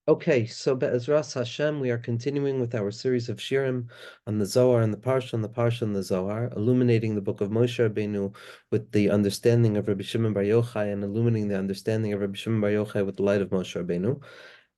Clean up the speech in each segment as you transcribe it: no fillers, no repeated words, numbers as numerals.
Okay, so Be'ezras Hashem, we are continuing with our series of shirim on the Zohar and the Parsha and the Parsha and the Zohar, illuminating the book of Moshe Rabbeinu with the understanding of Rabbi Shimon Bar Yochai and illuminating the understanding of Rabbi Shimon Bar Yochai with the light of Moshe Rabbeinu.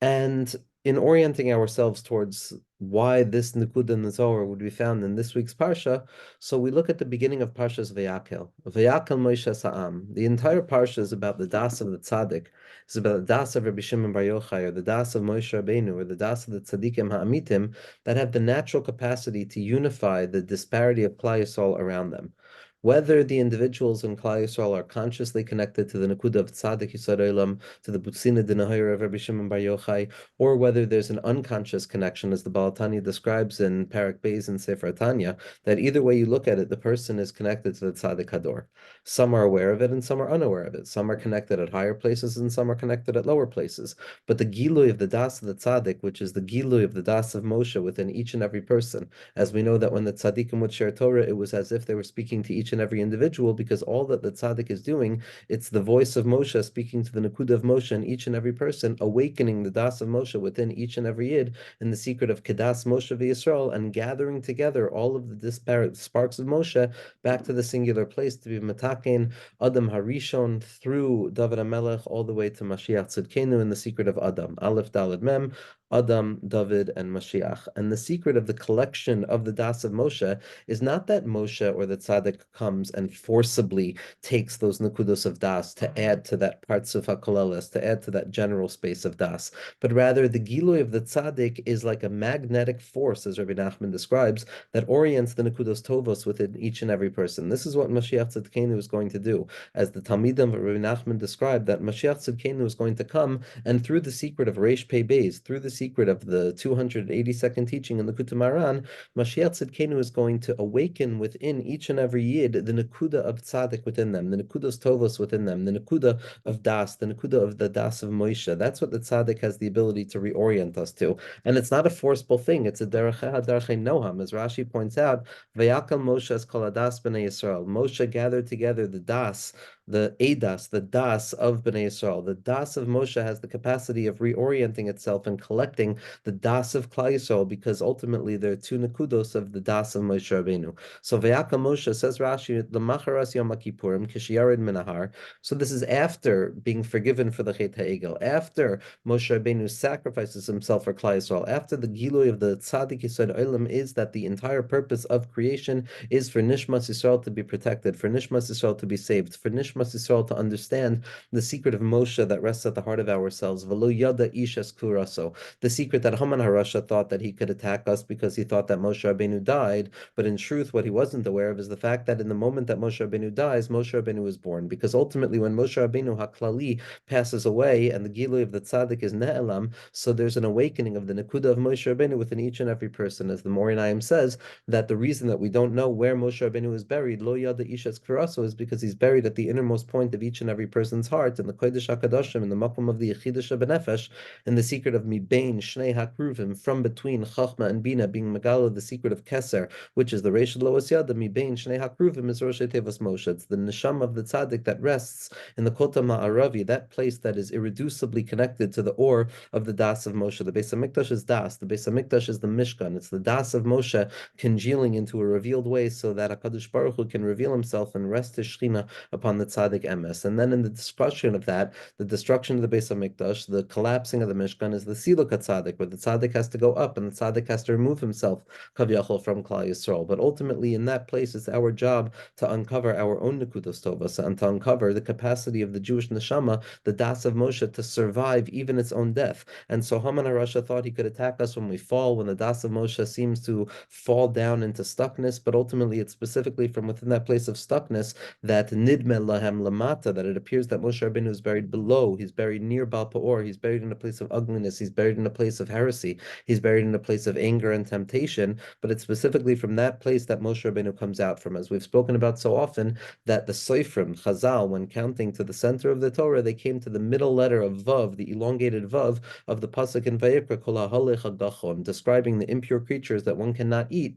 And in orienting ourselves towards why this Nikud in the Zohar would be found in this week's Parsha, so we look at the beginning of Parsha's Vayakhel. Vayakhel Moshe Sa'am. The entire Parsha is about the Das of the Tzaddik. It's about the Das of Rabbi Shimon Bar Yochai, or the Das of Moshe Rabbeinu, or the Das of the Tzaddikim Ha'amitim, that have the natural capacity to unify the disparity of Klal Yisrael around them. Whether the individuals in Klal Yisrael are consciously connected to the Nakuda of Tzaddik Yisod Olam, to the Butzina Dinahir of Rabbi Shimon Bar Yochai, or whether there's an unconscious connection, as the Baal Tanya describes in Parak Beis and Sefer Tanya, that either way you look at it, the person is connected to the Tzaddik Hador. Some are aware of it and some are unaware of it. Some are connected at higher places and some are connected at lower places. But the Gilui of the Das of the Tzaddik, which is the Gilui of the Das of Moshe within each and every person, as we know that when the Tzaddikim would share Torah, it was as if they were speaking to each and every individual, because all that the Tzaddik is doing, it's the voice of Moshe speaking to the Nakuda of Moshe in each and every person, awakening the Das of Moshe within each and every Yid in the secret of Kedas Moshe v'Yisrael, and gathering together all of the disparate sparks of Moshe back to the singular place to be Mataken, Adam Harishon, through David HaMelech, all the way to Mashiach Tzidkenu in the secret of Adam, Aleph Daled Mem, Adam, David, and Mashiach. And the secret of the collection of the Das of Moshe is not that Moshe or the Tzaddik comes and forcibly takes those Nakudos of Das to add to that parts of HaKoleles, to add to that general space of Das, but rather the Gilui of the Tzaddik is like a magnetic force, as Rabbi Nachman describes, that orients the Nakudos Tovos within each and every person. This is what Mashiach Tzidkenu is going to do. As the Talmidim of Rabbi Nachman described, that Mashiach Tzidkenu is going to come, and through the secret of Reish Pei Beis, through the secret of the 282nd teaching in the Kutamaran, Mashiach Tzidkenu is going to awaken within each and every Yid the Nakuda of Tzaddik within them, the Nakudos Tovos within them, the Nakuda of Das, the Nakuda of the Das of Moshe. That's what the Tzaddik has the ability to reorient us to. And it's not a forceful thing, it's a derech noham. As Rashi points out, Vayakhel Moshe es kol hadas b'nei Yisrael. Moshe gathered together the Das, the Edas, the Das of Bnei Yisrael. The Das of Moshe has the capacity of reorienting itself and collecting the Das of Klal Yisrael, because ultimately there are two Nakudos of the Das of Moshe Rabbeinu. So Vayakhel Moshe, says Rashi, L'macharas Yom HaKippurim, Kishiyared Minahar. So this is after being forgiven for the Chet HaEgel, after Moshe Rabbeinu sacrifices himself for Klal Yisrael, after the Gilui of the Tzaddik Yisod Olam is that the entire purpose of creation is for Nishmas Yisrael to be protected, for Nishmas Yisrael to be saved, for Nishmas Yisrael to understand the secret of Moshe that rests at the heart of ourselves. V'lo yada ish es kuraso. The secret that Haman HaRasha thought that he could attack us because he thought that Moshe Rabbeinu died, but in truth, what he wasn't aware of is the fact that in the moment that Moshe Rabbeinu dies, Moshe Rabbeinu is born. Because ultimately, when Moshe Rabbeinu HaKlali passes away and the Gilui of the Tzaddik is Ne'elam, so there's an awakening of the Nakuda of Moshe Rabbeinu within each and every person. As the Morinayim says, that the reason that we don't know where Moshe Rabbeinu is buried, Lo Yada Ish Es Kuraso, is because he's buried at the innermost point of each and every person's heart, in the Kodesh HaKadoshim, in the Makom of the Yechidah Benefesh, in the secret of Mibein Shnei HaKruvim, from between Chachma and Bina, being Megala, the secret of Keser, which is the Reish Loas Yada, Mibein Shnei HaKruvim is Rosh Tevas Moshe. It's the Neshama of the Tzaddik that rests in the Kota Ma'aravi, that place that is irreducibly connected to the Or of the Das of Moshe. The Beis HaMikdash is Das, the Beis HaMikdash is the Mishkan. It's the Das of Moshe congealing into a revealed way so that HaKadosh Baruch Hu can reveal himself and rest his Shechina upon the Tzaddik Emes. And then in the discussion of that, the destruction of the Beis HaMikdash, the collapsing of the Mishkan, is the Siluk HaTzaddik, where the Tzaddik has to go up and the Tzaddik has to remove himself, Kavyachol, from Klal Yisrael. But ultimately, in that place, it's our job to uncover our own Nekudos Tovas and to uncover the capacity of the Jewish Neshama, the Das of Moshe, to survive even its own death. And so Haman HaRasha thought he could attack us when we fall, when the Das of Moshe seems to fall down into stuckness, but ultimately it's specifically from within that place of stuckness that Nidme Lahem Lamata, that it appears that Moshe Rabbeinu is buried below, he's buried near Baal Peor, he's buried in a place of ugliness, he's buried in a place of heresy, he's buried in a place of anger and temptation, but it's specifically from that place that Moshe Rabbeinu comes out from. As we've spoken about so often, that the Soifrim, Chazal, when counting to the center of the Torah, they came to the middle letter of Vav, the elongated Vav of the Pasuk in Vayikra, Kol HaHalech HaGachon, describing the impure creatures that one cannot eat.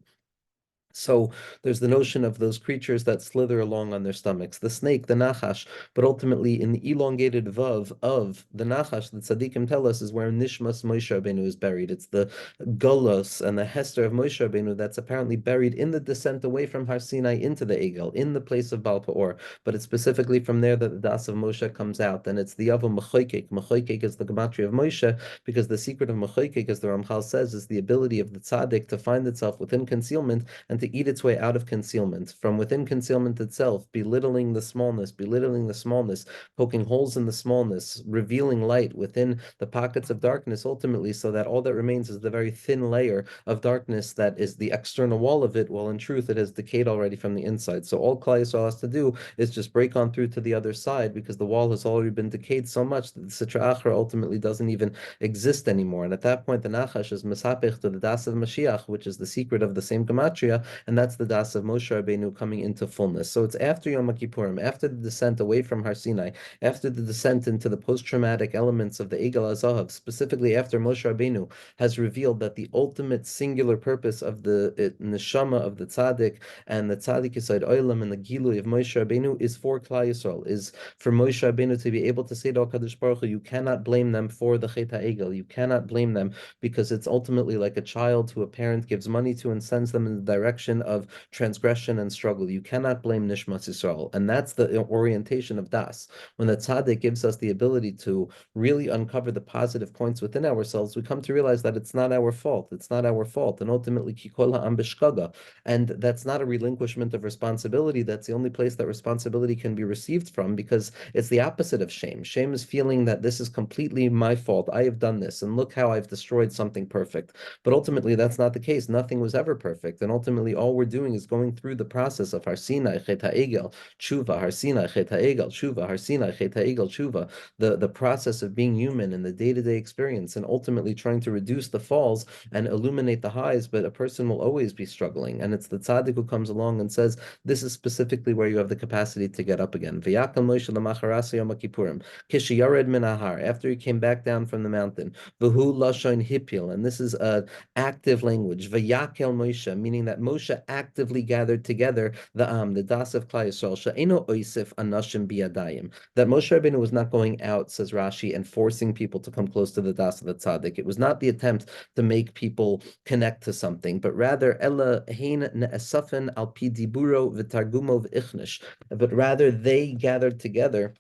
So there's the notion of those creatures that slither along on their stomachs, the snake, the nachash, but ultimately in the elongated vav of the nachash, the tzaddikim tell us is where Nishmas Moshe Rabbeinu is buried. It's the gulos and the hester of Moshe Rabbeinu that's apparently buried in the descent away from Har Sinai into the Egel, in the place of Baal Peor. But it's specifically from there that the das of Moshe comes out, and it's the Yavam Mechoikek. Mechoikek is the gematria of Moshe, because the secret of Mechoikek, as the Ramchal says, is the ability of the tzaddik to find itself within concealment and to eat its way out of concealment, from within concealment itself, belittling the smallness, poking holes in the smallness, revealing light within the pockets of darkness, ultimately, so that all that remains is the very thin layer of darkness that is the external wall of it, while in truth it has decayed already from the inside. So all Klal Yisrael has to do is just break on through to the other side, because the wall has already been decayed so much that the Sitra Achra ultimately doesn't even exist anymore. And at that point, the Nachash is Mesapech to the Das of Mashiach, which is the secret of the same Gematria, and that's the das of Moshe Rabbeinu coming into fullness. So it's after Yom Kippurim, after the descent away from Har Sinai, after the descent into the post-traumatic elements of the Egel HaZahav, specifically after Moshe Rabbeinu has revealed that the ultimate singular purpose of the neshama of the tzaddik and the tzaddik Yisod Olam and the Gilui of Moshe Rabbeinu is for Klal Yisrael, is for Moshe Rabbeinu to be able to say to HaKadosh Baruch Hu, you cannot blame them for the Chet HaEgel, you cannot blame them, because it's ultimately like a child who a parent gives money to and sends them in the direction of transgression and struggle. You cannot blame Nishmas Yisrael. And that's the orientation of Das. When the tzaddik gives us the ability to really uncover the positive points within ourselves, we come to realize that it's not our fault. It's not our fault. And ultimately, kikol ha'am b'shkaga. And that's not a relinquishment of responsibility. That's the only place that responsibility can be received from, because it's the opposite of shame. Shame is feeling that this is completely my fault. I have done this, and look how I've destroyed something perfect. But ultimately, that's not the case. Nothing was ever perfect. And ultimately, all we're doing is going through the process of Har Sinai, Chet HaEgel, Tshuva, Har Sinai, Chet HaEgel, Tshuva, Har Sinai, Chet HaEgel, Tshuva, the process of being human in the day-to-day experience, and ultimately trying to reduce the falls and illuminate the highs, but a person will always be struggling. And it's the tzaddik who comes along and says, this is specifically where you have the capacity to get up again. Vayakhel Moshe l'macharasa Yom Kippurim, kishi yared min ahar, after he came back down from the mountain, v'hu lashon hipil, and this is a active language, Vayakhel Moshe, meaning that Moshe actively gathered together the das of Klal Yisrael, she'eno oisif anashim biyadayim, that Moshe Rabbeinu was not going out, says Rashi, and forcing people to come close to the das of the tzaddik. It was not the attempt to make people connect to something, but rather ella hein ne'esafen al pi diburo v'targumo v'ichnish, but rather they gathered together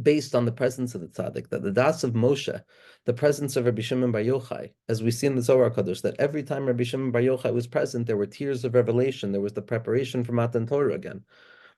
based on the presence of the tzaddik, that the das of Moshe, the presence of Rabbi Shimon Bar Yochai, as we see in the Zohar Kadosh, that every time Rabbi Shimon Bar Yochai was present, there were tears of revelation, there was the preparation for Matan Torah again.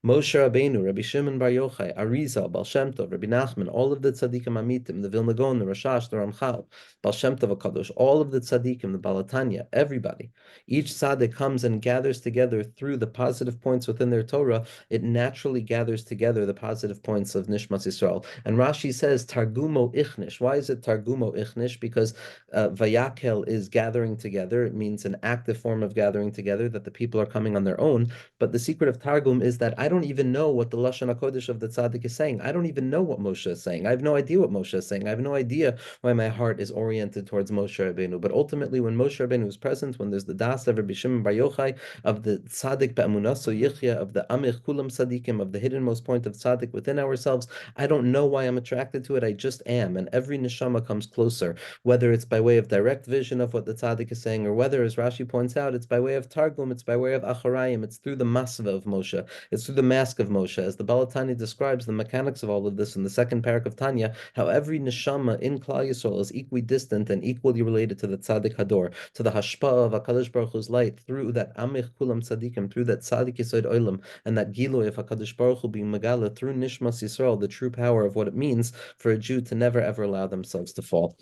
Moshe Rabbeinu, Rabbi Shimon Bar Yochai, Arizal, Baal Shem Tov, Rabbi Nachman, all of the tzaddikim amitim, the Vilna Gaon, the Rashash, the Ramchal, Baal Shem Tov HaKadosh, all of the tzaddikim, the Balatanya, everybody. Each tzaddik comes and gathers together through the positive points within their Torah. It naturally gathers together the positive points of Nishmas Yisrael. And Rashi says, Targumo Ichnish. Why is it Targumo Ichnish? Because Vayakhel is gathering together. It means an active form of gathering together, that the people are coming on their own. But the secret of Targum is that I don't even know what the Lashon HaKodesh of the tzaddik is saying. I don't even know what Moshe is saying. I have no idea what Moshe is saying. I have no idea why my heart is oriented towards Moshe Rabbeinu. But ultimately, when Moshe Rabbeinu is present, when there's the das of Rabbi Shimon Bar Yochai, of the tzaddik be'amunaso yichya, of the amich kulam tzaddikim, of the hiddenmost point of tzaddik within ourselves, I don't know why I'm attracted to it. I just am. And every neshama comes closer, whether it's by way of direct vision of what the tzaddik is saying, or whether, as Rashi points out, it's by way of Targum, it's by way of Acharayim, it's through the masva of Moshe, it's through the mask of Moshe. As the Balatani describes the mechanics of all of this in the second parak of Tanya, how every neshama in Klal Yisrael is equidistant and equally related to the tzaddik hador, to the hashpa'ah of HaKadosh Baruch Hu's light, through that amich kulam tzaddikim, through that tzaddik yisod olam, and that giloy of HaKadosh Baruch Hu being megala, through nishmas Yisrael, the true power of what it means for a Jew to never ever allow themselves to fall.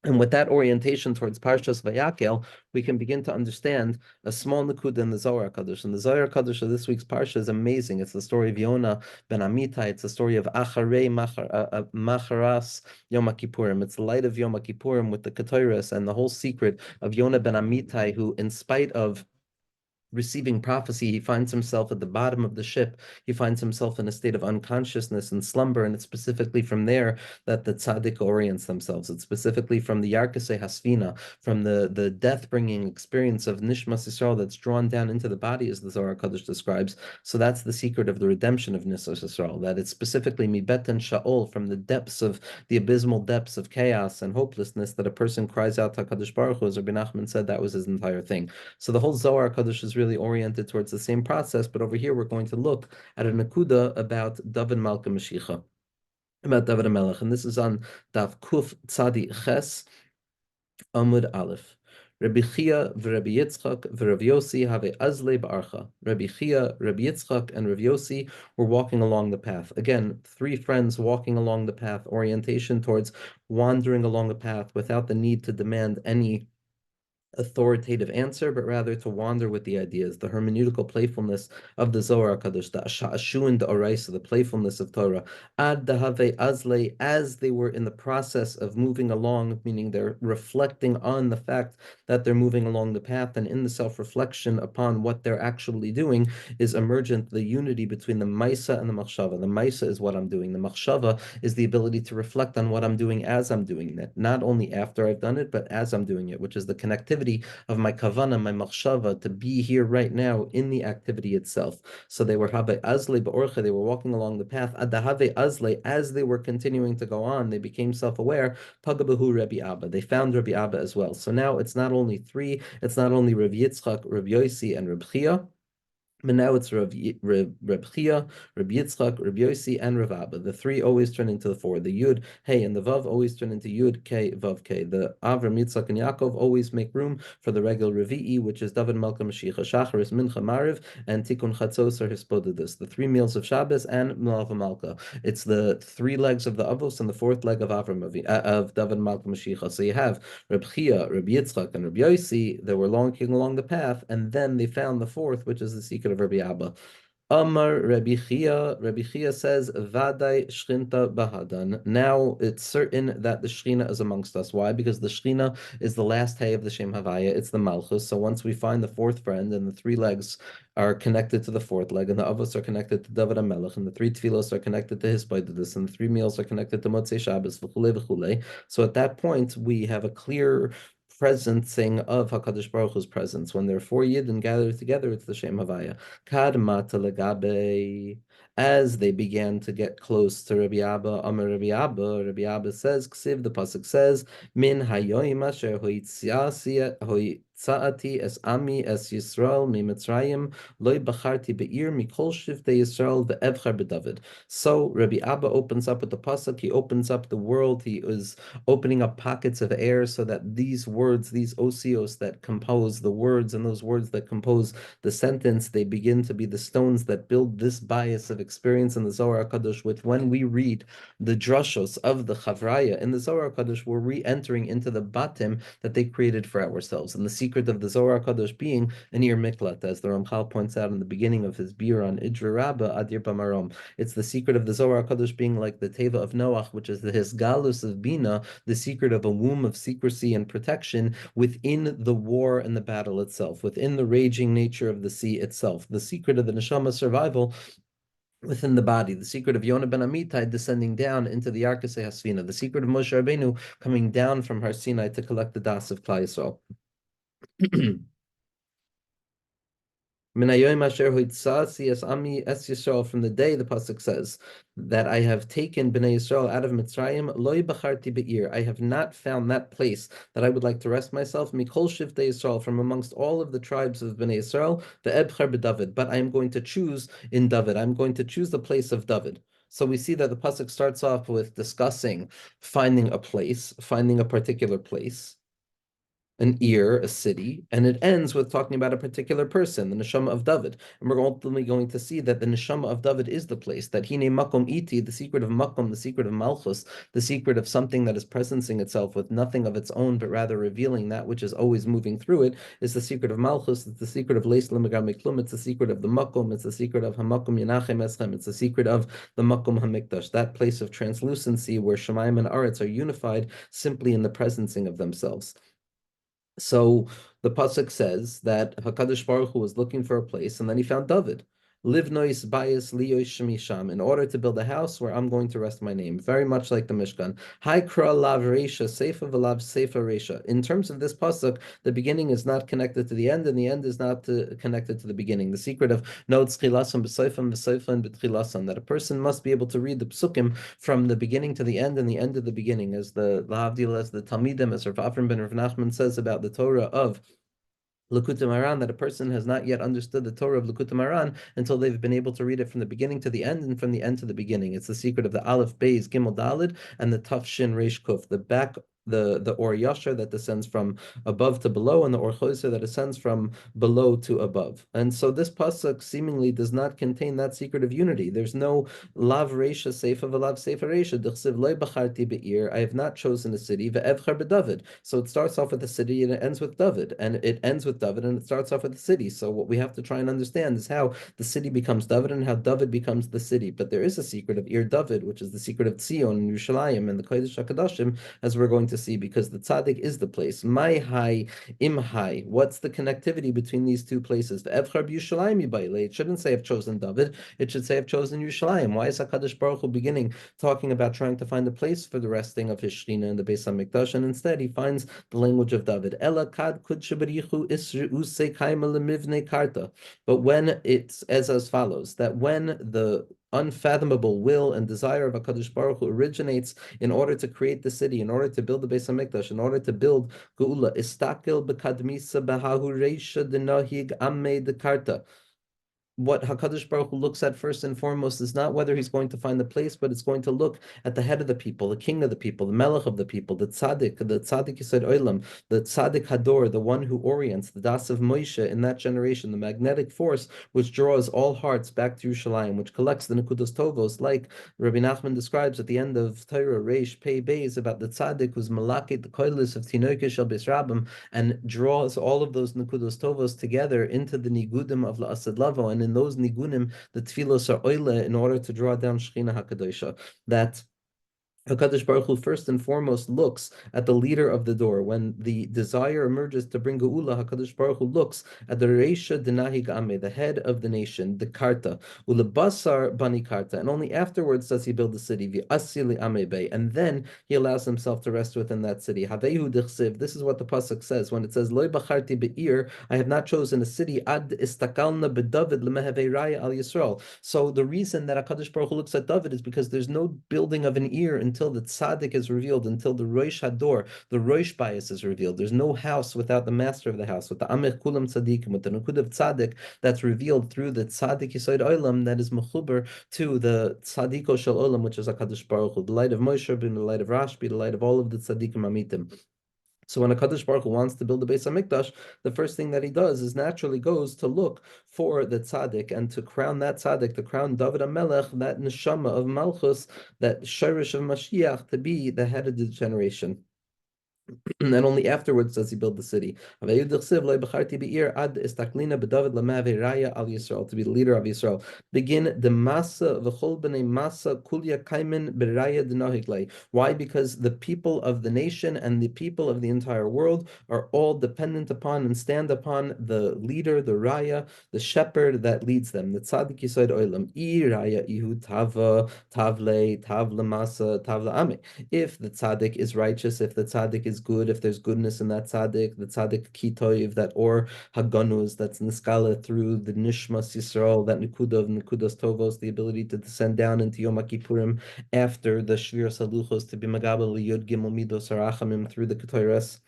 And with that orientation towards Parshas Vayakhel, we can begin to understand a small nakuda in the Zohar Kadosh. And the Zohar Kadosh of this week's Parsha is amazing. It's the story of Yonah ben Amittai. It's the story of Acharei Macharas Yom Kippurim. It's the light of Yom Kippurim with the Ketores and the whole secret of Yonah ben Amittai, who, in spite of receiving prophecy, he finds himself at the bottom of the ship. He finds himself in a state of unconsciousness and slumber, and it's specifically from there that the tzaddik orients themselves. It's specifically from the Yarkase Hasfina, from the death-bringing experience of Nishmas Yisrael that's drawn down into the body, as the Zohar Kadosh describes. So that's the secret of the redemption of Nishmas Yisrael, that it's specifically Mibet and Sha'ol, from the depths of the abysmal depths of chaos and hopelessness, that a person cries out to HaKadosh Baruch Hu. As Rabbi Nachman said, that was his entire thing. So the whole Zohar Kadosh is really oriented towards the same process, but over here we're going to look at a nakuda about David Malka Mashiach, about David HaMelech, and this is on Daf Kuf Tzadi Ches Amud Aleph. Rabbi Chia v'Rabbi Yitzchak v'Rav Yossi have azle ba'archa. Rabbi Chia, Rabbi Yitzchak, and Rav Yossi were walking along the path. Again, three friends walking along the path, orientation towards wandering along the path without the need to demand any authoritative answer, but rather to wander with the ideas, the hermeneutical playfulness of the Zohar Kadosh, the Asha'ashuin de Oraisa, the playfulness of Torah, ad dahave azle, as they were in the process of moving along, meaning they're reflecting on the fact that they're moving along the path, and in the self-reflection upon what they're actually doing is emergent the unity between the Maisa and the Machshava. The Maisa is what I'm doing. The Machshava is the ability to reflect on what I'm doing as I'm doing it, not only after I've done it, but as I'm doing it, which is the connectivity of my kavana, my machshava, to be here right now in the activity itself. So they were habe azle ba'orcha, they were walking along the path, adahave azle, as they were continuing to go on, they became self-aware, pagabahu Rabbi Abba, they found Rabbi Abba as well. So now it's not only three, it's not only Rav Yitzchak, Rav Yossi, and Rav Chia, but now it's Reb Chia, Reb Yitzchak, Reb Yossi, and Rav Abba. The three always turn into the four. The Yud, Hey, and the Vav always turn into Yud, K, Vav, K. The Avram, Yitzchak, and Yaakov always make room for the regular Revi'i, which is David Malka Mashiach, Shacharis, Mincha, Mariv, and Tikkun Chatzos or Hispodidus. The 3 meals of Shabbos and Malva Malka. It's the 3 legs of the Avos and the 4th leg of Avram of David Malka Mashiach. So you have Reb Chia, Reb Yitzchak, and Reb Yossi. They were walking along the path, and then they found the 4th, which is the secret of Rabbi Abba. Amar Rabbi Chia says, Vadai Shchinta Bahadan. Now it's certain that the Shechina is amongst us. Why? Because the Shechina is the last hay of the Shem Havaya. It's the Malchus. So once we find the 4th friend, and the 3 legs are connected to the 4th leg, and the Avos are connected to David HaMelech, and the 3 Tfilos are connected to Hisbaidus, and the 3 meals are connected to Motzei Shabbos, v'chulei v'chulei. So at that point, we have a clear presencing of HaKadosh Baruch Hu's presence. When there are 4 Yidden gathered together, it's the Shem Havaya. Kad mata legabe. As they began to get close to Rabbi Abba, Amar Rabbi Abba says, Ksiv, the pasuk says, Min hayoim asher hoitza'ati es ami es Yisrael mi Mitzrayim loy bacharti be'ir mikol shivtei Yisrael ve'evchar beDavid. So Rabbi Abba opens up with the pasuk. He opens up the world. He is opening up pockets of air so that these words, these osios that compose the words, and those words that compose the sentence, they begin to be the stones that build this bias of experience in the Zohar HaKadosh, with when we read the drashos of the Chavraya in the Zohar HaKadosh, we're re-entering into the batim that they created for ourselves. And the secret of the Zohar HaKadosh being an ir miklat, as the Ramchal points out in the beginning of his bir on Idra Rabbah, Adir Bamarom. It's the secret of the Zohar HaKadosh being like the Teva of Noach, which is the Hisgalus of Bina, the secret of a womb of secrecy and protection within the war and the battle itself, within the raging nature of the sea itself, the secret of the neshama survival within the body, the secret of Yonah ben Amittai descending down into the Arkasei Hasfina, the secret of Moshe Rabbeinu coming down from Har Sinai to collect the das of Klal Yisrael. From the day, the pasuk says that I have taken Bnei Yisrael out of Mitzrayim, loy bacharti be'ir. I have not found that place that I would like to rest myself, mikol shivtei Yisrael, from amongst all of the tribes of Bnei Yisrael, ve'ebchar beDavid. But I am going to choose in David. I'm going to choose the place of David. So we see that the pasuk starts off with discussing finding a place, finding a particular place, an ear, a city, and it ends with talking about a particular person, the neshama of David. And we're ultimately going to see that the neshama of David is the place, that hine makom iti, the secret of makom, the secret of malchus, the secret of something that is presencing itself with nothing of its own, but rather revealing that which is always moving through it, is the secret of malchus. It's the secret of leis lemegam miklum. It's the secret of the makom. It's the secret of hamakom yenachem eschem. It's the secret of the makom hamikdash, that place of translucency where Shemayim and Aretz are unified simply in the presencing of themselves. So The pasuk says that Hakadosh Baruch Hu was looking for a place, and then he found David. Livnois bayis liyois shemisham, in order to build a house where I'm going to rest my name, very much like the Mishkan. Haikra lav reisha seifa v'lav seifa reisha. In terms of this pasuk, the beginning is not connected to the end, and the end is not connected to the beginning. The secret of no tzchilasan b'seifan v'seifan b'tchilasan, that a person must be able to read the psukim from the beginning to the end and the end of the beginning, as the Lahavdil, as the Talmidim, as Rav Avram ben Rav Nachman says about the Torah of Likutei Moharan, that a person has not yet understood the Torah of Likutei Moharan until they've been able to read it from the beginning to the end and from the end to the beginning. It's the secret of the Aleph, Beis, Gimel, Dalid, and the Taf, Shin, Reish, Kuf, the back, the Or Yasher that descends from above to below, and the Or Choser that ascends from below to above. And so this pasuk seemingly does not contain that secret of unity. There's no Lav Reisha Seifa v'Lav Seifa Reisha D'chsiv Lo Bacharti Be'ir. I have not chosen a city. Ve'evchar beDavid. So it starts off with the city and it ends with David, and it ends with David and it starts off with the city. So what we have to try and understand is how the city becomes David and how David becomes the city. But there is a secret of Ir David, which is the secret of Tzion and Yerushalayim and the Kodesh HaKadoshim, as we're going to see, because the tzaddik is the place. My high, im high. What's the connectivity between these two places? The Evchar Yerushalayim Yibayle. It shouldn't say I've chosen David. It should say I've chosen Yerushalayim. Why is HaKadosh Baruch Hu beginning talking about trying to find a place for the resting of his Shekhinah in the Beis HaMikdash, and instead he finds the language of David. Ela kad kud shebarichu isru kaima lemivne karta. But when it's as follows, that when the unfathomable will and desire of HaKadosh Baruch Hu originates in order to create the city, in order to build the Beis HaMikdash, in order to build Geula, istakel bekadmisa behahu reisha denahig amme de karta. What HaKadosh Baruch Hu looks at first and foremost is not whether he's going to find the place, but it's going to look at the head of the people, the king of the people, the melech of the people, the tzaddik Yisod Olam, the tzaddik Hador, the one who orients, the das of Moshe in that generation, the magnetic force which draws all hearts back to Yerushalayim, which collects the Nekudos Tovos, like Rabbi Nachman describes at the end of Torah Reish Pei Beis about the tzaddik who's malakit the koilis of Tinoike Shel Beis Rabbim, and draws all of those Nekudos Tovos together into the nigudim of La'asad Lavo, and in those nigunim, the tefillos are oile in order to draw down Shekhinah HaKadosha. That HaKadosh Baruch Hu first and foremost looks at the leader of the door. When the desire emerges to bring Geula, HaKadosh Baruch Hu looks at the Reisha Denahig Ame, the head of the nation, the Karta, Ulebasar Bani Karta, and only afterwards does he build the city, V'asili Ame Bey, and then he allows himself to rest within that city. Havehu Dechsiv, this is what the Pasuk says, when it says, Loi Bacharti Be'ir, I have not chosen a city, Ad Istakalna Bedavid Lemeheve Raya Al Yisrael. So the reason that HaKadosh Baruch Hu looks at David is because there's no building of an ear until the tzaddik is revealed, until the Rosh Hador, the Rosh bias is revealed. There's no house without the master of the house, with the Amech Kulam Tzaddikim, with the Nukud of Tzaddik that's revealed through the Tzaddik Yisod Olam that is mechuber to the Tzaddiko Shel Olam, which is HaKadosh Baruch Hu, the light of Moshe Rabbeinu, the light of Rashbi, the light of all of the Tzaddikim Amitim. So when HaKadosh Baruch Hu wants to build the Beis HaMikdash, the first thing that he does is naturally goes to look for the tzaddik and to crown that tzaddik, to crown David HaMelech, that neshama of Malchus, that shirish of Mashiach, to be the head of the generation. And then only afterwards does he build the city. To be the leader of Yisrael. Begin the masa v'chol b'nei masa kulya kaimen b'raya d'nohiglei. Why? Because the people of the nation and the people of the entire world are all dependent upon and stand upon the leader, the raya, the shepherd that leads them. The tzaddik yisod olam. I raya ihu tava tavle tavle masa tavle ame. If the tzaddik is righteous, if the tzaddik is good, if there's goodness in that tzaddik, the tzaddik kitoiv, that or haganuz, that's niskala through the nishmas Yisrael, that nikuda of nikudas tovos, the ability to descend down into Yom Kippurim after the shvir saluchos, to be magabel yud gimel midos harachamim through the ketoires.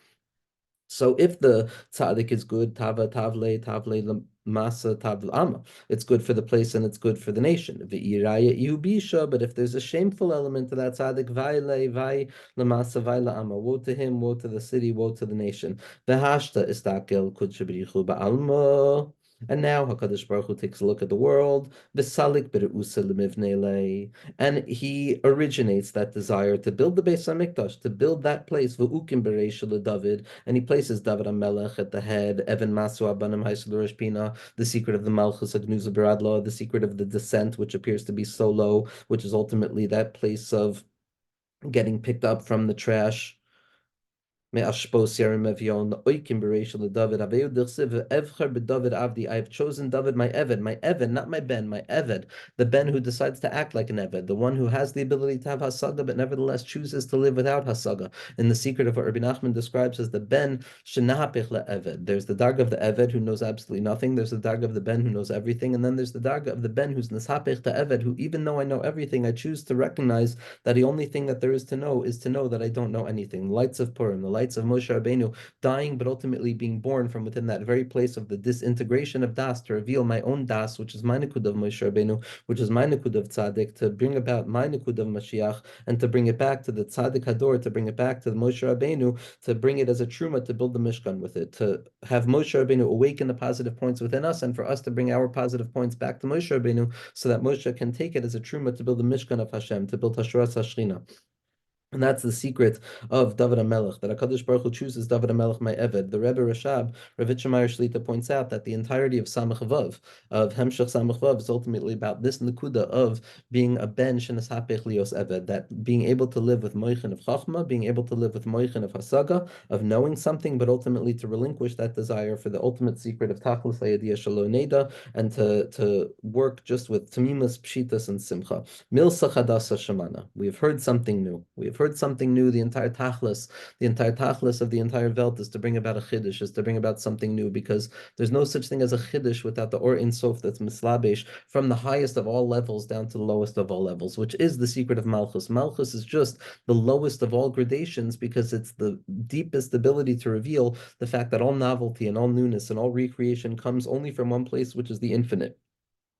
So if the tzaddik is good, tava tavle tavle masa tavle ama, it's good for the place and it's good for the nation. V'iraya ihubisha, but if there's a shameful element to that tzaddik, vayle vai lamasa vayle ama, woe to him, woe to the city, woe to the nation. V'hashta istakel kudshabrichu ba'alma. And now HaKadosh Baruch Hu takes a look at the world, and he originates that desire to build the Beis HaMikdash, to build that place, David, and he places David HaMelech at the head, Evan Masu Abanim Haisel Pina, the secret of the Malchus Agnuza Beradlo, the secret of the descent, which appears to be so low, which is ultimately that place of getting picked up from the trash. I have chosen David, my Eved, not my Ben, my Eved, the Ben who decides to act like an Eved, the one who has the ability to have Hasaga, but nevertheless chooses to live without Hasaga. In the secret of what Rabbi Nachman describes as the Ben Shenahapich Eved. There's the Darga of the Eved who knows absolutely nothing, there's the Darga of the Ben who knows everything, and then there's the Darga of the Ben who's Nishapich to Eved, who even though I know everything, I choose to recognize that the only thing that there is to know that I don't know anything. The lights of Purim, the lights of Moshe Rabbeinu, dying but ultimately being born from within that very place of the disintegration of Das to reveal my own Das, which is my Nikud of Moshe Rabbeinu, which is my Nikud of Tzaddik, to bring about my Nikud of Mashiach, and to bring it back to the Tzaddik Hador, to bring it back to the Moshe Rabbeinu, to bring it as a truma, to build the Mishkan with it, to have Moshe Rabbeinu awaken the positive points within us, and for us to bring our positive points back to Moshe Rabbeinu, so that Moshe can take it as a truma to build the Mishkan of Hashem, to build Hashras Hashchina. And that's the secret of David HaMelech, that HaKadosh Baruch Hu chooses David HaMelech, my Eved. The Rebbe Rashab, Rav Itchemeyer Shlita, points out that the entirety of Samach Vav, of Hemshech Samach Vav, is ultimately about this Nakuda of being a Ben Shenas Hapech Lios Eved, that being able to live with Moichin of Chachma, being able to live with Moichin of Hasaga, of knowing something, but ultimately to relinquish that desire for the ultimate secret of Tachlis Hayadiyah Shalo Neda, and to work just with Tamimas, Pshitas, and Simcha. Milsa Chadasa Shemana. We have heard something new. We have heard something new. The entire tachlis of the entire Welt is to bring about a chiddush, is to bring about something new, because there's no such thing as a chiddush without the Or Ein Sof that's mislabesh from the highest of all levels down to the lowest of all levels, which is the secret of Malchus. Malchus is just the lowest of all gradations because it's the deepest ability to reveal the fact that all novelty and all newness and all recreation comes only from one place, which is the infinite.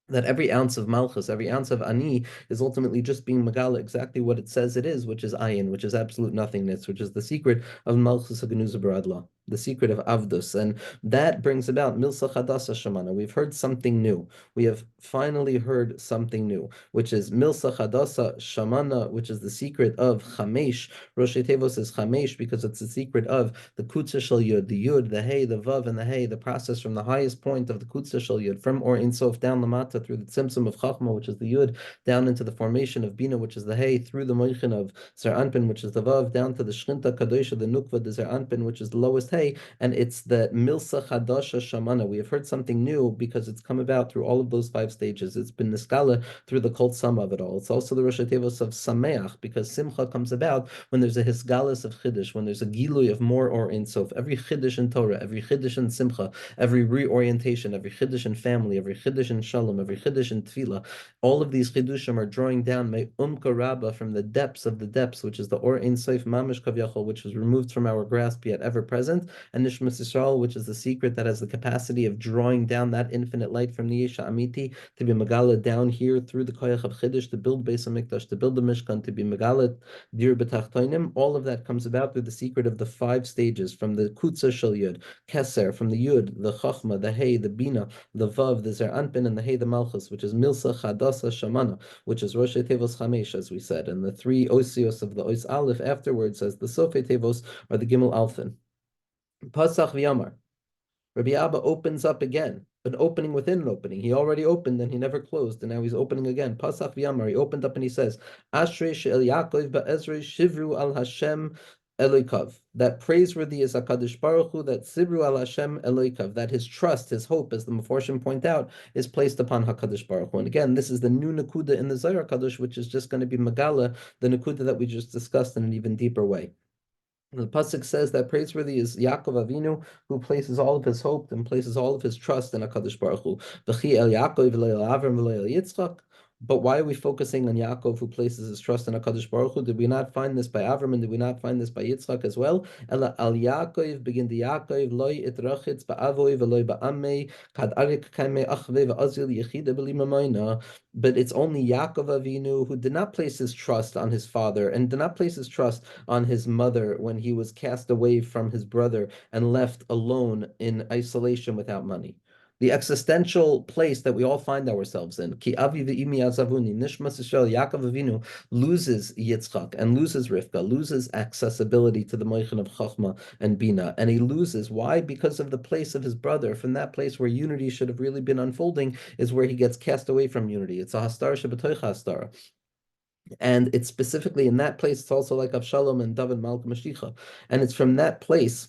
That every ounce of Malchus, every ounce of Ani is ultimately just being Megala exactly what it says it is, which is Ayin, which is absolute nothingness, which is the secret of Malchus HaGenuza Baradla, the secret of Avdus. And that brings about Milsa Chadasa Shamana. We've heard something new. We have finally heard something new, which is Milsa Chadasa Shamana, which is the secret of Chamesh. Rosh Tevos is Chamesh because it's the secret of the Kutza Shal Yud, the Yud, the Hey, the Vav, and the Hey, the process from the highest point of the Kutza Shal Yud, from Or Ein Sof down the Mata through the Tzimtzum of Chachma, which is the Yud, down into the formation of Bina, which is the Hey, through the Moichin of Zer Anpin, which is the Vav, down to the Shrinta Kadosha, the Nukva, the Zer Anpin, which is the lowest Hey, and it's the Milsa Chadasha Shamana. We have heard something new because it's come about through all of those 5 stages. It's been Niskala through the Kol Sama of it all. It's also the Rosh Tevos of Sameach, because Simcha comes about when there's a Hisgalis of Chiddush, when there's a Gilui of more Or Ein Sof. Every Chiddush in Torah, every Chiddush in Simcha, every reorientation, every Chiddush in family, every Chiddush in Shalom, every Chiddush in Tefillah, all of these Chiddushim are drawing down my Umka Rabba from the depths of the depths, which is the Or Ein Sof Mamish Kavyachol, which was removed from our grasp yet ever present, and Nishmas Yisrael, which is the secret that has the capacity of drawing down that infinite light from the Yesha Amiti to be Megala down here through the Koyach of Chiddush to build Beis HaMikdash, to build the Mishkan, to be Megala Dir B'Tachtoinim. All of that comes about through the secret of the 5 stages, from the Kutza Shal Yud, Keser, from the Yud, the Chachma, the Hey, the Bina, the Vav, the Zer Anpin, and the Hey, the Malchus, which is Milsa Chadasa Shamana, which is Rosh Tevos Chamesh, as we said, and the 3 Osios of the Os Aleph afterwards as the Sofe Tevos are the Gimel Alphin. Pasach V'Yamar. Rabbi Abba opens up again, an opening within an opening. He already opened and he never closed, and now he's opening again. Pasach V'Yamar, he opened up and he says, Ashrei she'el Yaakov ba'ezrei shivru al Hashem Eloikav. That praiseworthy is HaKadosh Baruch Hu, that Sibru al Hashem Eloikav, that his trust, his hope, as the Meforshim point out, is placed upon HaKadosh Baruch Hu. And again, this is the new Nakuda in the Zohar Kadosh, which is just going to be Megala, the Nakuda that we just discussed in an even deeper way. The pasuk says that praiseworthy is Yaakov Avinu, who places all of his hope and places all of his trust in HaKadosh Baruch Hu. V'chi el Yaakov v'lo el Avram v'lo el Yitzchak. But why are we focusing on Yaakov, who places his trust in HaKadosh Baruch Hu? Did we not find this by Avram, and did we not find this by Yitzchak as well? Ela al Yaakov begin the Yaakov loy itrachitz ba'avoy v'loy ba'amei kad arik kaimei achve v'azil yechida b'limamayna. But it's only Yaakov Avinu who did not place his trust on his father and did not place his trust on his mother when he was cast away from his brother and left alone in isolation without money. The existential place that we all find ourselves in. Ki avi ve'imi azavuni, nishmas Yisrael, Yaakov Avinu loses Yitzchak and loses Rivka, loses accessibility to the Moichin of Chachma and Bina, and he loses. Why? Because of the place of his brother. From that place where unity should have really been unfolding is where he gets cast away from unity. It's a hastara shebetoich hastara. And it's specifically in that place, it's also like Avshalom and David Malka Mashiach. And it's from that place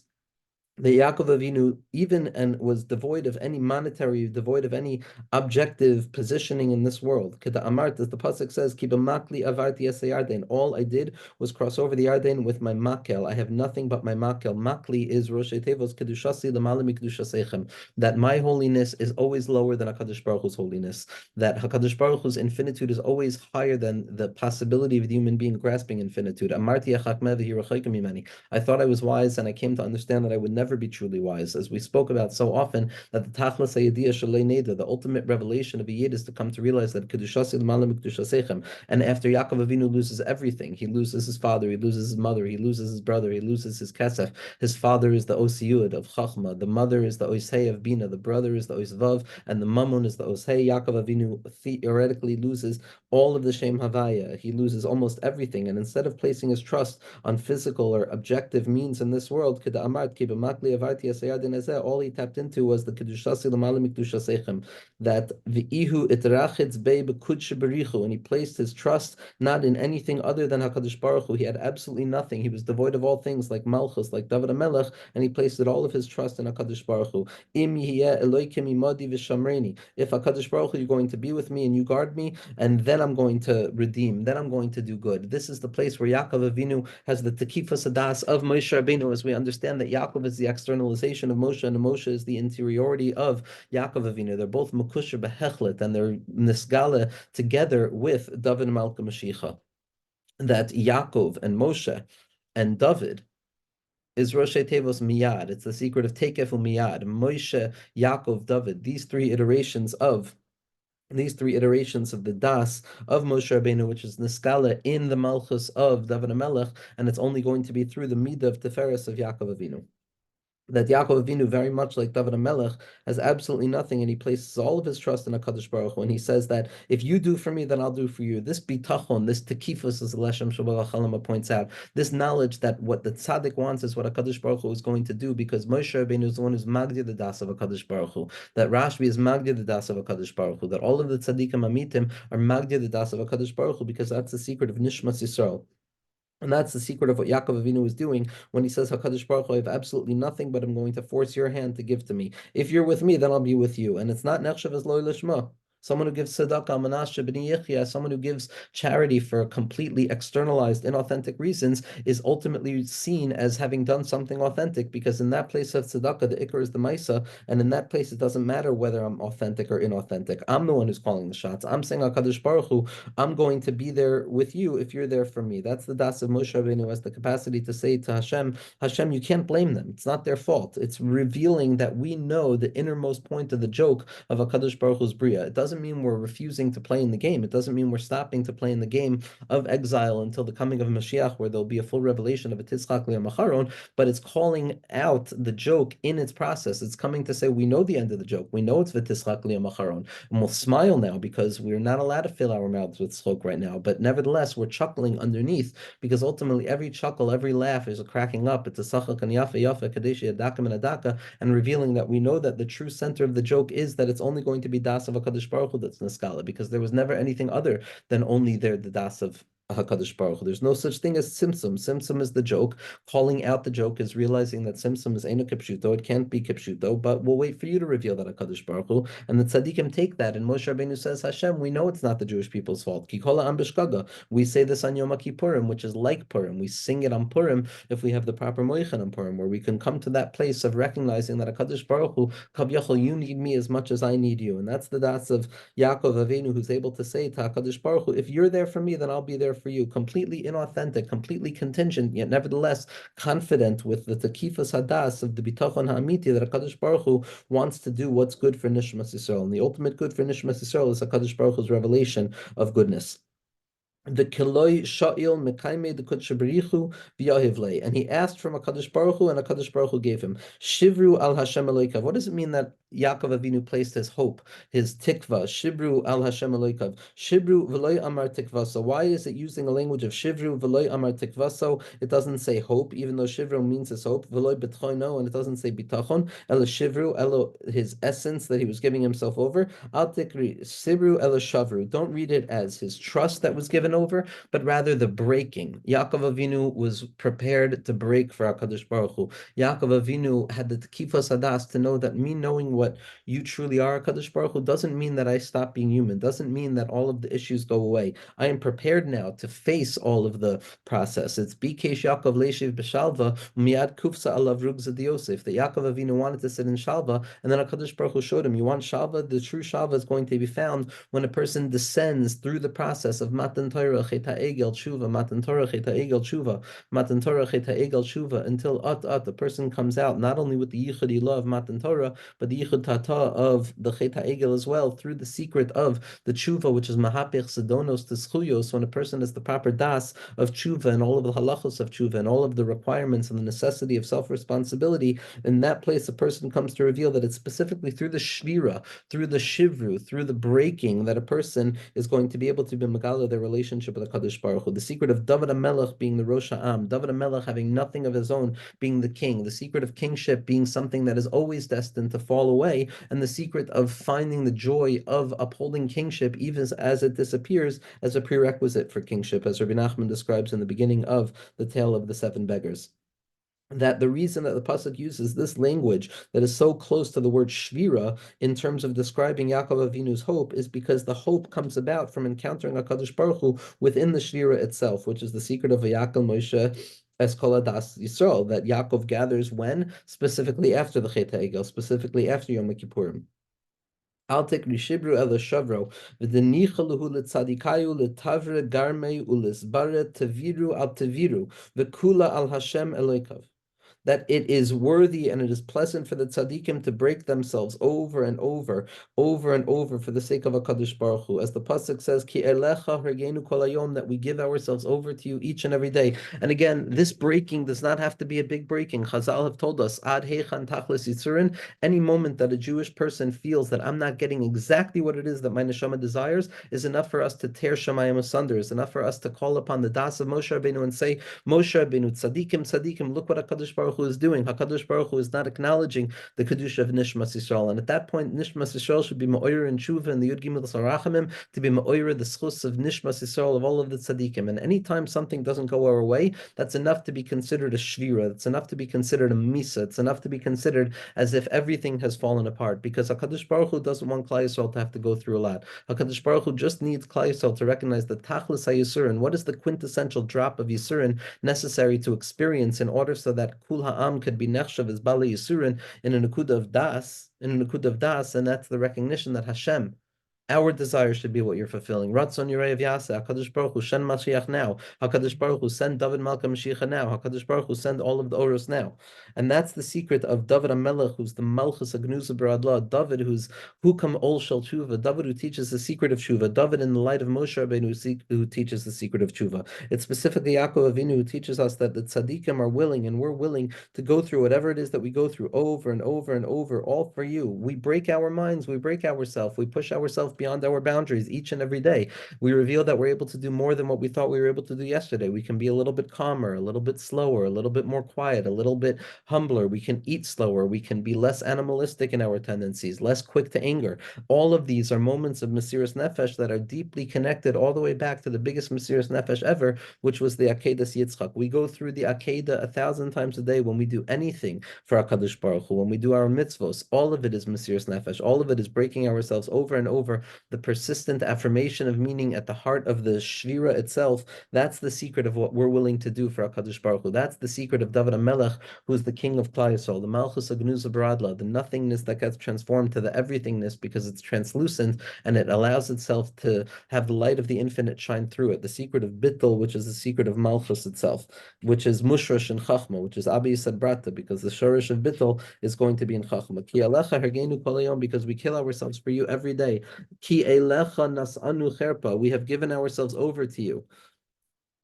that Yaakov Avinu even and was devoid of any monetary, devoid of any objective positioning in this world. Keda Amart, as the pasuk says, "Ki b'makli avarti es Yarden." All I did was cross over the Yarden with my makel. I have nothing but my makel. Makli is Rosh Tevos kedushasi l'malam mikdushaseichem. That my holiness is always lower than Hakadosh Baruch Hu's holiness. That Hakadosh Baruch Hu's infinitude is always higher than the possibility of the human being grasping infinitude. Amarti achakmeh v'hirachaykem mimeni. I thought I was wise, and I came to understand that I would never be truly wise, as we spoke about so often, that the Tachlis Hayediyah Shalei Neder, the ultimate revelation of a Yid, is to come to realize that Kedushasi L'Malam Kedushaseichem. And after Yaakov Avinu loses everything, he loses his father, he loses his mother, he loses his brother, he loses his kesef. His father is the Osiyud of Chachma, the mother is the Osei of Bina, the brother is the Osvav, and the Mamun is the Osei. Yaakov Avinu theoretically loses all of the Shem Havaya. He loses almost everything, and instead of placing his trust on physical or objective means in this world, all he tapped into was the Kedushasi L'Malam Mikdushaseichem, that V'ihu Itrachitz Bei B'Kudshe Berichu, and he placed his trust not in anything other than HaKadosh Baruch Hu. He had absolutely nothing. He was devoid of all things like Malchus, like David HaMelech, and he placed all of his trust in HaKadosh Baruch Hu. Im Yiheh Eloikim Imadi V'Shamreni. If HaKadosh Baruch Hu, you're going to be with me and you guard me, and then I'm going to redeem, then I'm going to do good. This is the place where Yaakov Avinu has the Tekifas Hadas of Moshe Rabbeinu, as we understand that Yaakov is the externalization of Moshe, and Moshe is the interiority of Yaakov Avinu. They're both Mekusher Behechlet, and they're Nisgala together with David Malka Mashiach. That Yaakov and Moshe and David is Roshei Tevos Miyad. It's the secret of Tekef Miyad. Moshe, Yaakov, David. These three iterations of the Das of Moshe Rabbeinu, which is Niskala in the Malchus of David HaMelech, and it's only going to be through the Midah of Tiferes of Yaakov Avinu. That Yaakov Avinu, very much like David HaMelech, has absolutely nothing, and he places all of his trust in HaKadosh Baruch Hu, and he says that if you do for me, then I'll do for you. This bitachon, this tekifus, as Leshem Shabbat Chalama points out, this knowledge that what the tzaddik wants is what HaKadosh Baruch Hu is going to do, because Moshe Rabbeinu is the one who's magdir the das of HaKadosh Baruch Hu, that Rashbi is magdir the das of HaKadosh Baruch Hu, that all of the tzaddikim amitim are magdir the das of HaKadosh Baruch Hu, because that's the secret of Nishmas Yisrael. And that's the secret of what Yaakov Avinu is doing when he says, HaKadosh Baruch Hu, I have absolutely nothing, but I'm going to force your hand to give to me. If you're with me, then I'll be with you. And it's not Nechshav as Lo Lishma. Someone who gives tzedakah, Menashe b'ni Yechia, someone who gives charity for completely externalized, inauthentic reasons, is ultimately seen as having done something authentic, because in that place of tzedakah, the ikar is the maisa, and in that place, it doesn't matter whether I'm authentic or inauthentic. I'm the one who's calling the shots. I'm saying, HaKadosh Baruch Hu, I'm going to be there with you if you're there for me. That's the das of Moshe Rabbeinu, has the capacity to say to Hashem, Hashem, you can't blame them. It's not their fault. It's revealing that we know the innermost point of the joke of HaKadosh Baruch Hu's Bria. It doesn't mean we're refusing to play in the game. It doesn't mean we're stopping to play in the game of exile until the coming of Mashiach, where there'll be a full revelation of a Titzchak Macharon, but it's calling out the joke in its process. It's coming to say, we know the end of the joke. We know it's V'Titzchak Macharon. And we'll smile now because we're not allowed to fill our mouths with tzchok right now. But nevertheless, we're chuckling underneath, because ultimately every chuckle, every laugh is a cracking up. It's a sachak and yafa yafa kadeshi adakam and adaka, and revealing that we know that the true center of the joke is that it's only going to be das of HaKadosh Baruch Hu that's Niskala, because there was never anything other than only there the das of HaKadosh Baruch Hu. There's no such thing as Simsum. Simsum is the joke. Calling out the joke is realizing that Simsum is Eino Kipshuto. It can't be Kipshuto, but we'll wait for you to reveal that HaKadosh Baruch Hu. And the tzaddikim take that, and Moshe Rabbeinu says, Hashem, we know it's not the Jewish people's fault. Kikola Am B'Shgaga. We say this on Yom Kippurim, which is like Purim. We sing it on Purim if we have the proper moichan on Purim, where we can come to that place of recognizing that HaKadosh Baruch Hu, Kavyachol, you need me as much as I need you. And that's the das of Yaakov Avinu, who's able to say to HaKadosh Baruch Hu, if you're there for me, then I'll be there for you. Completely inauthentic, completely contingent, yet nevertheless confident with the Tekifas Hadas of the Bitachon Ha'amiti that HaKadosh Baruch Hu wants to do what's good for Nishmas Yisrael. And the ultimate good for Nishmas Yisrael is HaKadosh Baruch Hu's revelation of goodness. The Kiloi Sha'il Mekaime the Kutshabarichu V'Yahivle. And he asked from HaKadosh Baruch Hu, and HaKadosh Baruch Hu gave him. Shivru al Hashem Eloikav. What does it mean that Yaakov Avinu placed his hope, his tikva, Shibru al Hashem Eloikav? Shibru v'loy amar tikvaso. Why is it using a language of Shivru v'loy amar tikvaso? It doesn't say hope, even though Shivru means his hope. V'loy bitchono, and it doesn't say bitachon. Elo Shivru, elo his essence that he was giving himself over. Al tikri Shibru elo Shavru. Don't read it as his trust that was given and over, but rather the breaking. Yaakov Avinu was prepared to break for HaKadosh Baruch Hu. Yaakov Avinu had the Tekifas Hadas to know that me knowing what you truly are, HaKadosh Baruch Hu, doesn't mean that I stop being human, doesn't mean that all of the issues go away. I am prepared now to face all of the process. It's Bikesh Yaakov Leishiv B'Shalva, Miad Kufsa Alav Rugza Yosef, that Yaakov Avinu wanted to sit in Shalva, and then HaKadosh Baruch Hu showed him, you want Shalva? The true Shalva is going to be found when a person descends through the process of Matan Torah, Cheta Egel Tshuva, Matan Torah, Cheta Egel Tshuva, Matan Torah, Cheta Egel Tshuva, until the person comes out not only with the Yichud Ilah of Matan Torah, but the Yichud Tata of the Cheta Egel as well, through the secret of the Tshuva, which is Mahapech Sedonos to Schuyos, when a person has the proper das of Tshuva and all of the halachos of Tshuva and all of the requirements and the necessity of self-responsibility. In that place, a person comes to reveal that it's specifically through the shvira, through the shivru, through the breaking, that a person is going to be able to be megala their relationship with the Kadosh Baruch Hu. The secret of David HaMelech being the Rosh Ha'am, David HaMelech having nothing of his own, being the king, the secret of kingship being something that is always destined to fall away, and the secret of finding the joy of upholding kingship even as it disappears as a prerequisite for kingship, as Rabbi Nachman describes in the beginning of the tale of the seven beggars. That the reason that the pasuk uses this language that is so close to the word shvira in terms of describing Yaakov Avinu's hope is because the hope comes about from encountering HaKadosh Baruch Hu within the shvira itself, which is the secret of Vayakhel Moshe Eskola Das Yisrael, that Yaakov gathers when? Specifically after the Chet HaEgel, specifically after Yom Kippurim. Al tekri shibru el shavro v'denichaluhu letzadikayu letavre garmei ulisbare teviru al teviru v'kula al Hashem Eloikav, that it is worthy and it is pleasant for the tzaddikim to break themselves over and over for the sake of HaKadosh Baruch Hu. As the pasuk says, Ki elecha hergenu kol hayom, that we give ourselves over to you each and every day. And again, this breaking does not have to be a big breaking. Chazal have told us, Ad heichan tachlis yitzurin, any moment that a Jewish person feels that I'm not getting exactly what it is that my neshama desires is enough for us to tear Shemayim asunder, is enough for us to call upon the das of Moshe Rabbeinu and say, Moshe Rabbeinu, tzaddikim, look what HaKadosh Baruch Hu is doing. HaKadosh Baruch Hu is not acknowledging the Kedusha of Nishmas Yisrael. And at that point, Nishmas Yisrael should be Ma'oyer and Tshuva and the Yud Gimel Sarachamim, to be Ma'oyer, the schus of Nishmas Yisrael, of all of the tzaddikim. And anytime something doesn't go our way, that's enough to be considered a shvira. That's enough to be considered a misa. It's enough to be considered as if everything has fallen apart. Because HaKadosh Baruch Hu doesn't want Klal Yisrael to have to go through a lot. HaKadosh Baruch Hu just needs Klal Yisrael to recognize the Tachlis HaYisurin. What is the quintessential drop of Yisurin necessary to experience in order so that Kul Ha'am could be nechshav as Bali Yisurin in a Nakuda of Das, and that's the recognition that Hashem, our desire should be what you're fulfilling. Ratzon Yirei of Yasa, HaKadosh Baruch Hu, send Mashiach now. HaKadosh Baruch Hu, send David Malka Mashiach now. HaKadosh Baruch Hu, send all of the Oros now. And that's the secret of David HaMelech, who's the Malchus Agnusa Baradla, David who's Hukam Ol Shel Tshuva, David who teaches the secret of Tshuva, David in the light of Moshe Rabbeinu who teaches the secret of Tshuva. It's specifically Yaakov Avinu who teaches us that the tzaddikim are willing, and we're willing to go through whatever it is that we go through over and over and over, all for you. We break our minds, we break ourselves, we push ourselves beyond our boundaries each and every day. We reveal that we're able to do more than what we thought we were able to do yesterday. We can be a little bit calmer, a little bit slower, a little bit more quiet, a little bit humbler. We can eat slower. We can be less animalistic in our tendencies, less quick to anger. All of these are moments of Mesiras Nefesh that are deeply connected all the way back to the biggest Mesiras Nefesh ever, which was the Akedas Yitzchak. We go through the Akeda 1,000 times a day when we do anything for HaKadosh Baruch Hu, when we do our mitzvos. All of it is Mesiras Nefesh. All of it is breaking ourselves over and over. The persistent affirmation of meaning at the heart of the shvira itself, that's the secret of what we're willing to do for HaKadosh Baruch Hu. That's the secret of David HaMelech, who's the king of Klal Yisrael, the Malchus Agnuza Baradla, the nothingness that gets transformed to the everythingness because it's translucent and it allows itself to have the light of the infinite shine through it. The secret of Bittul, which is the secret of Malchus itself, which is Mushrash and Chachma, which is Abi Yisad Brata, because the Shorish of Bittul is going to be in Chachma. Ki Alecha Hergenu Kol Hayom, because we kill ourselves for you every day. Ki Elecha Nas'anu Cherpa, we have given ourselves over to you.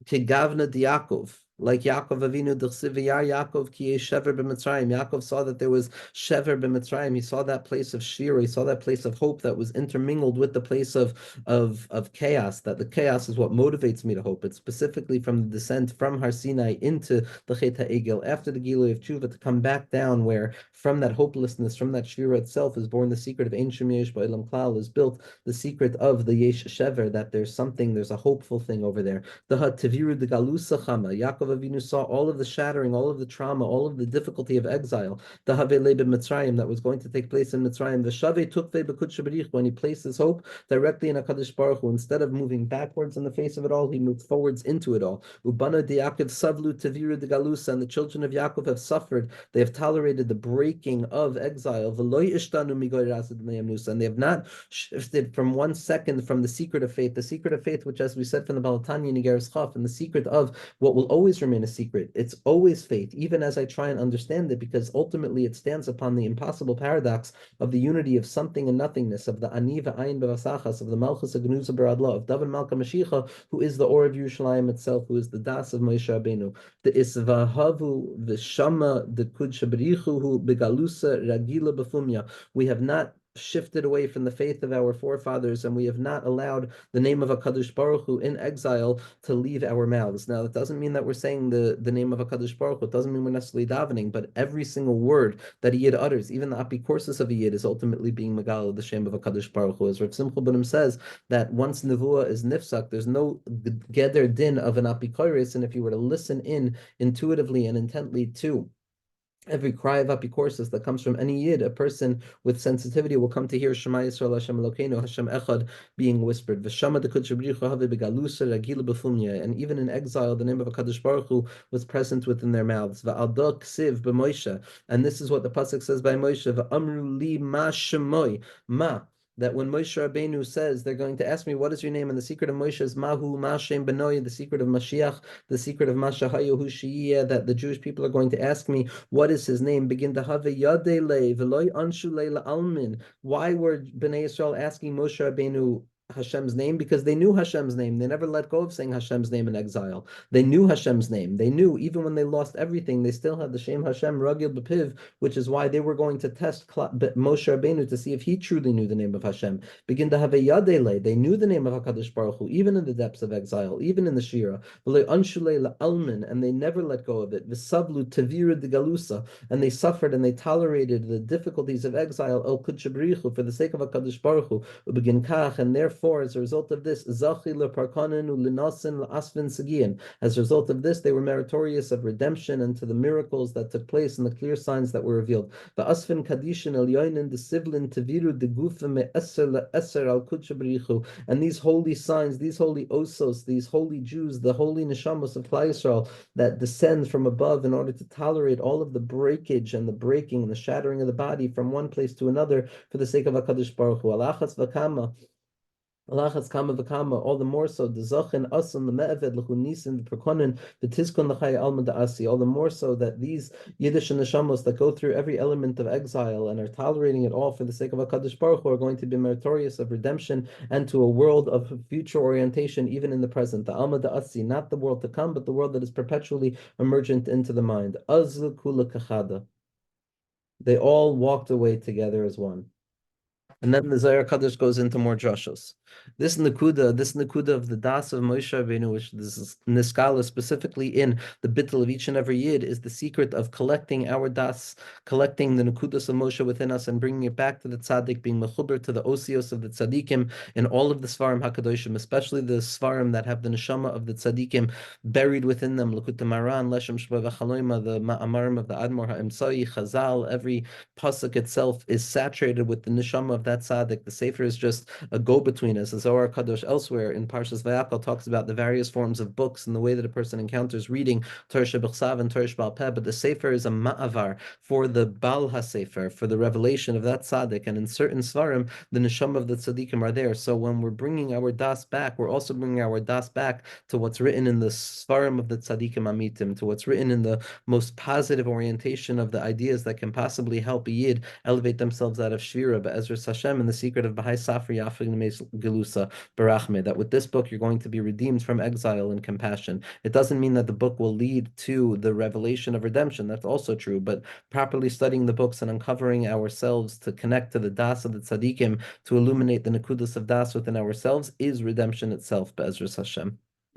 Ki Gavna Diakov, Like Yaakov Avinu, Yaakov ki shever b'Mitzrayim. Yaakov saw that there was shever b'Mitzrayim. He saw that place of shira. He saw that place of hope that was intermingled with the place of chaos. That the chaos is what motivates me to hope. It's specifically from the descent from Har Sinai into the Chet HaEgel after the Gilui of Tshuva to come back down, where from that hopelessness, from that shira itself, is born the secret of Ein Shem Yesh Ba'olam Klal. Is built the secret of the Yesh Shever. That there's something, there's a hopeful thing over there. The Hativiru de Galusa Chama. Yaakov Avinu saw all of the shattering, all of the trauma, all of the difficulty of exile. The Havele Mitzrayim that was going to take place in Mitzrayim. The Shave Tukve Bekut Shabrich, when he placed his hope directly in HaKadosh Baruch Hu, instead of moving backwards in the face of it all, he moved forwards into it all. Ubana de Yaakov Savlu Taviru de Galusa, and the children of Yaakov have suffered. They have tolerated the breaking of exile. V'lo ishtanu migoy rasad me'amnusa, and they have not shifted from 1 second from the secret of faith, which, as we said from the Balatanya Nigeris Chaf, and the secret of what will always remain a secret. It's always faith, even as I try and understand it, because ultimately it stands upon the impossible paradox of the unity of something and nothingness, of the Ani v'ayin b'vasachas, of the Malchus Agnusa Baradla, of David Malka Mashiach, who is the Or of Yerushalayim itself, who is the Das of Moshe Rabbeinu, the Isvahavu v'shama the Kud Shabrichu begalusa ragila b'fumya. We have not shifted away from the faith of our forefathers, and we have not allowed the name of HaKadosh Baruch Hu in exile to leave our mouths. Now, that doesn't mean that we're saying the name of HaKadosh Baruch Hu. It doesn't mean we're necessarily davening, but every single word that a Yid utters, even the apikorsis of a Yid, is ultimately being Megal, the Shem of HaKadosh Baruch Hu. As Rav Simcha Bunim says, that once Nevuah is nifsak, there's no geder din of an apikoris, and if you were to listen in intuitively and intently to every cry of apikorsis that comes from any yid, a person with sensitivity will come to hear Shema Yisrael Hashem Elokeinu Hashem Echad being whispered. V'shama de kudshabrichu have begalusa ragila b'fumya. And even in exile, the name of HaKadosh Baruch Hu was present within their mouths. V'alda ksiv b'Moshe. And this is what the pasuk says by Moshe. V'amru li ma shemoy ma. That when Moshe Rabbeinu says, they're going to ask me, what is your name? And the secret of Moshe is Mahu Mashem Benoy, the secret of Mashiach, the secret of Mashahayu Hushiyah, that the Jewish people are going to ask me, what is his name? Begin to have a Yadele, Veloy Anshule Almin. Why were Bnei Israel asking Moshe Rabbeinu Hashem's name? Because they knew Hashem's name. They never let go of saying Hashem's name in exile. They knew Hashem's name. They knew, even when they lost everything, they still had the Shem Hashem Ragil B'Piv, which is why they were going to test Moshe Rabbeinu to see if he truly knew the name of Hashem. Begin to have a Yadele. They knew the name of HaKadosh Baruch Hu, even in the depths of exile, even in the Shira. And they never let go of it. V'savlu Tavira de Galusa. And they suffered and they tolerated the difficulties of exile, El Kudshabrichu, for the sake of HaKadosh Baruch Hu. Begin Kach, and therefore, as a result of this, as a result of this, they were meritorious of redemption and to the miracles that took place and the clear signs that were revealed. And these holy signs, these holy osos, these holy Jews, the holy neshamos of Klal Yisrael that descend from above in order to tolerate all of the breakage and the breaking and the shattering of the body from one place to another for the sake of HaKadosh Baruch Hu. Alachas v'kama. Alachas kama v'kama, all the more so, the zachin asun the me'eved l'chunisin v'perkonin v'tizkon l'chay alma da'asi, all the more so that these Yiddish neshamos that go through every element of exile and are tolerating it all for the sake of HaKadosh Baruch Hu are going to be meritorious of redemption and to a world of future orientation even in the present. The alma da'asi, not the world to come, but the world that is perpetually emergent into the mind. Azlu kula kachada. They all walked away together as one. And then the Zohar Kadosh goes into more drashos. This Nakuda of the Das of Moshe Rabbeinu, which this is Niskala specifically in the bittul of each and every Yid, is the secret of collecting our Das, collecting the Nakudas of Moshe within us and bringing it back to the Tzaddik, being mechuber to the Osios of the Tzaddikim in all of the Svarim HaKadoshim, especially the Svarim that have the Neshama of the Tzaddikim buried within them. Likutei Maran, Leshem Sheba V'Chaloima, the Ma'amarim of the Admor HaEmsai, Chazal, every pasuk itself is saturated with the Neshama of that Tzaddik. The Sefer is just a go-between, as the Zohar Kadosh elsewhere in Parshas Vayakhel talks about the various forms of books and the way that a person encounters reading Torah Shebechsav and Torah Shebal Peh, but the Sefer is a ma'avar for the Bal HaSefer, for the revelation of that Tzaddik, and in certain Svarim, the Neshama of the Tzaddikim are there. So when we're bringing our Das back, we're also bringing our Das back to what's written in the Svarim of the Tzaddikim Amitim, to what's written in the most positive orientation of the ideas that can possibly help a Yid elevate themselves out of Shvira. But Ezra Hashem in the secret of Bahai Safri Yafin Gelusa Barachme, that with this book you're going to be redeemed from exile in compassion. It doesn't mean that the book will lead to the revelation of redemption. That's also true, but properly studying the books and uncovering ourselves to connect to the Das of the Tzaddikim, to illuminate the Nekudas of Das within ourselves, is redemption itself, Be'ezras Hashem.